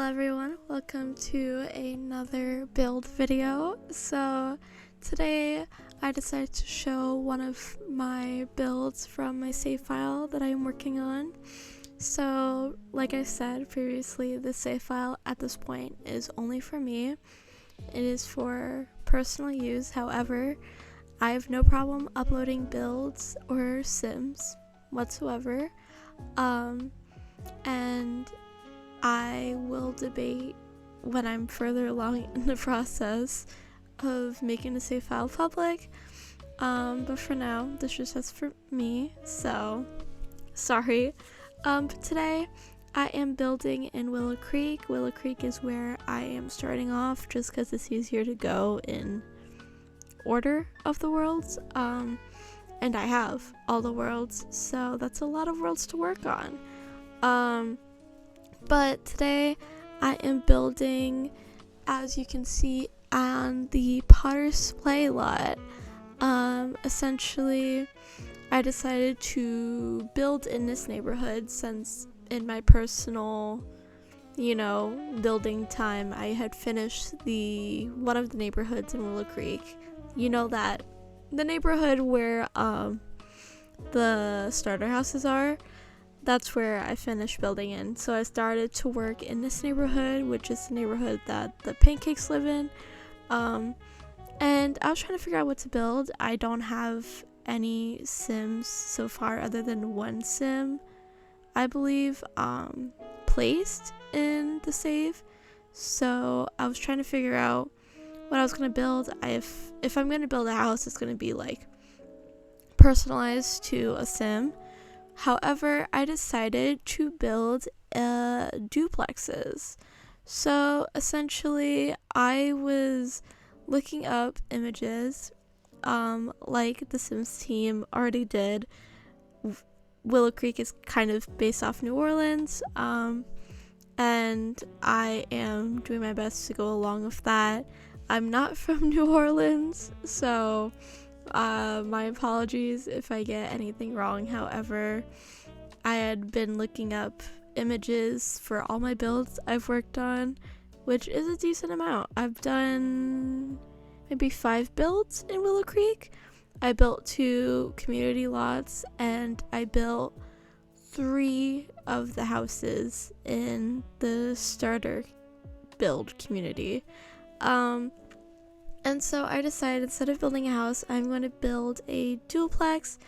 everyone, welcome to another build video. So today I decided to show one of my builds from my save file that I am working on. So like I said previously, this save file at this point is only for me. It is for personal use. However, I have no problem uploading builds or sims whatsoever, and I will debate when I'm further along in the process of making the save file public, but for now this just has for me, so sorry. But today I am building in Willow Creek. Willow Creek is where I am starting off just because it's easier to go in order of the worlds, and I have all the worlds, so that's a lot of worlds to work on. But today I am building, as you can see, on the Potter's Play lot. Essentially, I decided to build in this neighborhood since in my personal, building time, I had finished one of the neighborhoods in Willow Creek. You know that the neighborhood where the starter houses are. That's where I finished building in. So I started to work in this neighborhood, which is the neighborhood that the pancakes live in. And I was trying to figure out what to build. I don't have any sims so far other than one sim, I believe, placed in the save. So I was trying to figure out what I was going to build. If I'm going to build a house, it's going to be like personalized to a sim. However, I decided to build duplexes. So essentially, I was looking up images, like the Sims team already did. Willow Creek is kind of based off New Orleans, and I am doing my best to go along with that. I'm not from New Orleans, so my apologies if I get anything wrong. However, I had been looking up images for all my builds I've worked on, which is a decent amount. I've done maybe 5 builds in Willow Creek. I built 2 community lots, and I built 3 of the houses in the starter build community. And so I decided, instead of building a house, I'm going to build a duplex.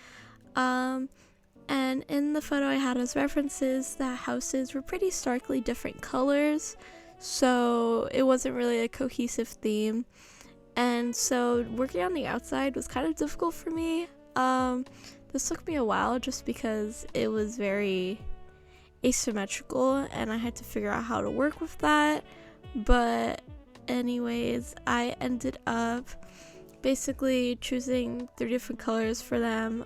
And in the photo I had as references, the houses were pretty starkly different colors, so it wasn't really a cohesive theme. And so working on the outside was kind of difficult for me. This took me a while just because it was very asymmetrical and I had to figure out how to work with that. But anyways, I ended up basically choosing 3 different colors for them.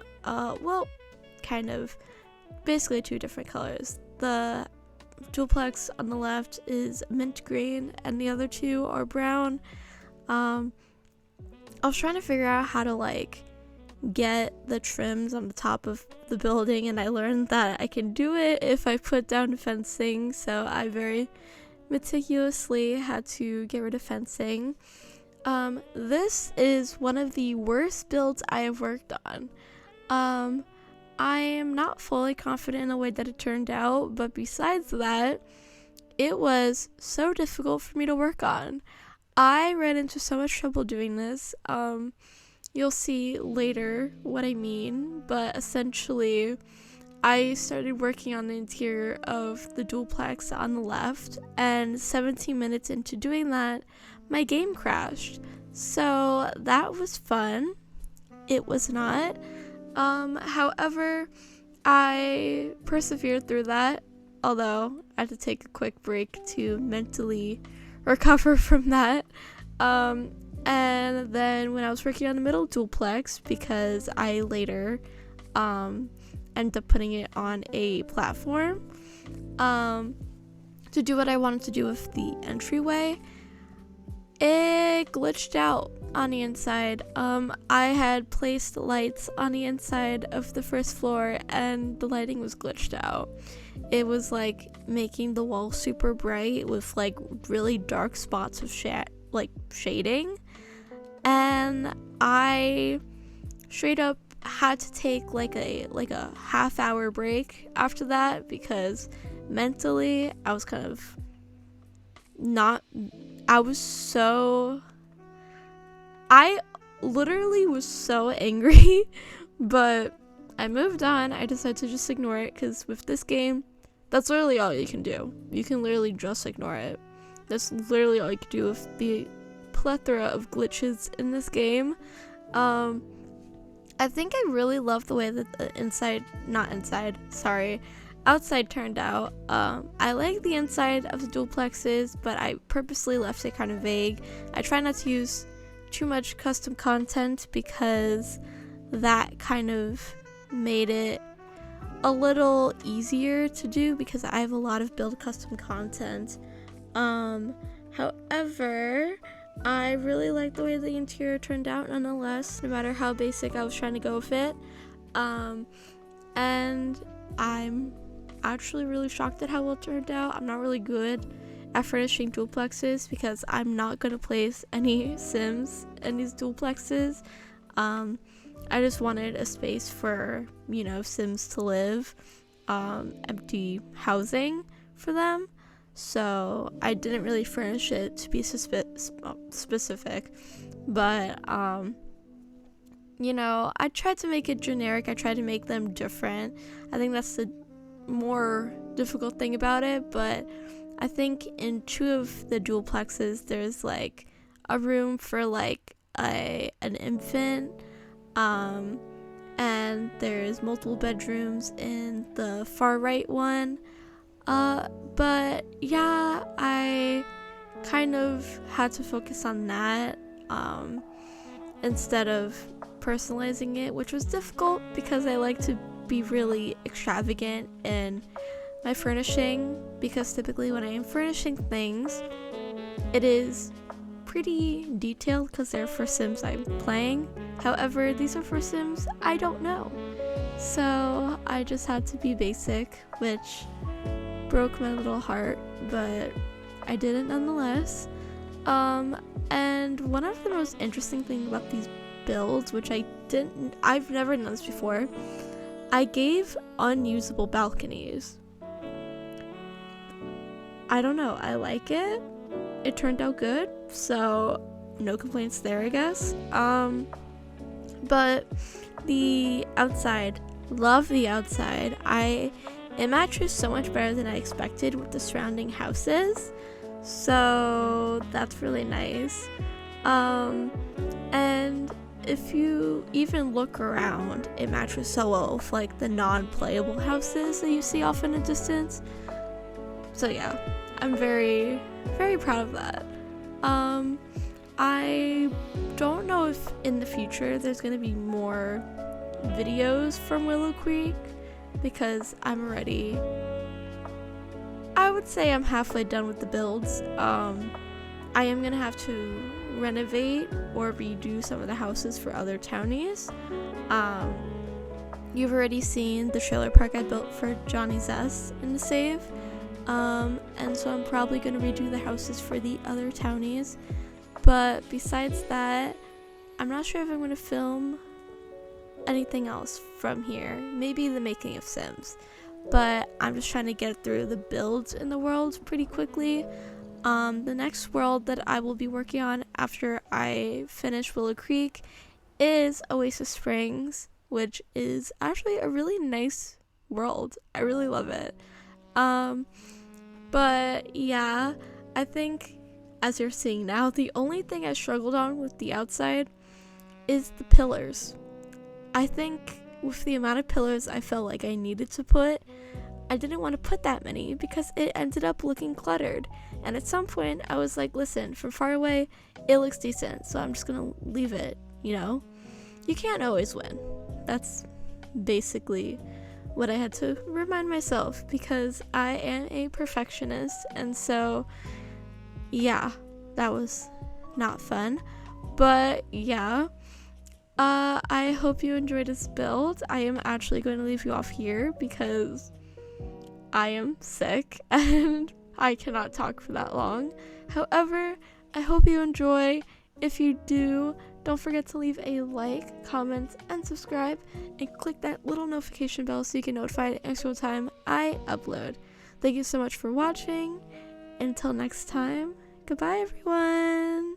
Basically 2 different colors. The duplex on the left is mint green and the other 2 are brown. I was trying to figure out how to get the trims on the top of the building, and I learned that I can do it if I put down fencing, so I very meticulously had to get rid of fencing. This is one of the worst builds I have worked on. I am not fully confident in the way that it turned out, but besides that, it was so difficult for me to work on. I ran into so much trouble doing this. You'll see later what I mean, but essentially I started working on the interior of the duplex on the left, and 17 minutes into doing that, my game crashed. So that was fun. It was not. However, I persevered through that, although I had to take a quick break to mentally recover from that. And then when I was working on the middle duplex, because I later ended up putting it on a platform to do what I wanted to do with the entryway, It glitched out on the inside. I had placed lights on the inside of the first floor and the lighting was glitched out. It was like making the wall super bright with like really dark spots of shading, and I straight up had to take like a half-hour break after that, because mentally I was kind of not I literally was so angry, but I moved on. I decided to just ignore it, because with this game, that's literally all you can do. You can literally just ignore it. That's literally all you can do with the plethora of glitches in this game. I think I really love the way that the outside turned out. I like the inside of the duplexes, but I purposely left it kind of vague. I try not to use too much custom content, because that kind of made it a little easier to do, because I have a lot of build custom content. However, I really like the way the interior turned out nonetheless, no matter how basic I was trying to go with it. And I'm actually really shocked at how well it turned out. I'm not really good at furnishing duplexes, because I'm not going to place any Sims in these duplexes. I just wanted a space for, Sims to live, empty housing for them. So I didn't really furnish it to be specific, but I tried to make it generic. I tried to make them different. I think that's the more difficult thing about it, but I think in 2 of the duplexes there's like a room for like an infant, and there's multiple bedrooms in the far right one. But yeah, I kind of had to focus on that instead of personalizing it, which was difficult because I like to be really extravagant in my furnishing, because typically when I am furnishing things, it is pretty detailed because they're for Sims I'm playing. However, these are for Sims I don't know, so I just had to be basic, which broke my little heart, but I did it nonetheless. And one of the most interesting things about these builds, which I've never done this before, I gave unusable balconies. I don't know, I like it. It turned out good, so no complaints there, I guess. But the outside, love the outside. It matches so much better than I expected with the surrounding houses, so that's really nice. And if you even look around, it matches so well with like the non-playable houses that you see off in the distance. So yeah, I'm very, very proud of that. I don't know if in the future there's gonna be more videos from Willow Creek, because I would say I'm halfway done with the builds. I am gonna have to renovate or redo some of the houses for other townies. You've already seen the trailer park I built for Johnny Zest in the save, and so I'm probably gonna redo the houses for the other townies. But besides that, I'm not sure if I'm gonna film anything else from here. Maybe the making of Sims, but I'm just trying to get through the builds in the world pretty quickly. The next world that I will be working on after I finish Willow Creek is Oasis Springs, which is actually a really nice world. I really love it. But yeah, I think as you're seeing now, the only thing I struggled on with the outside is the pillars. I think with the amount of pillars I felt like I needed to put, I didn't want to put that many because it ended up looking cluttered. And at some point I was like, listen, from far away it looks decent, so I'm just gonna leave it. You can't always win. That's basically what I had to remind myself, because I am a perfectionist. And so yeah, that was not fun. But yeah, I hope you enjoyed this build. I am actually going to leave you off here because I am sick and I cannot talk for that long. However, I hope you enjoy. If you do, don't forget to leave a like, comment, and subscribe, and click that little notification bell so you get notified every single time I upload. Thank you so much for watching. Until next time, goodbye everyone!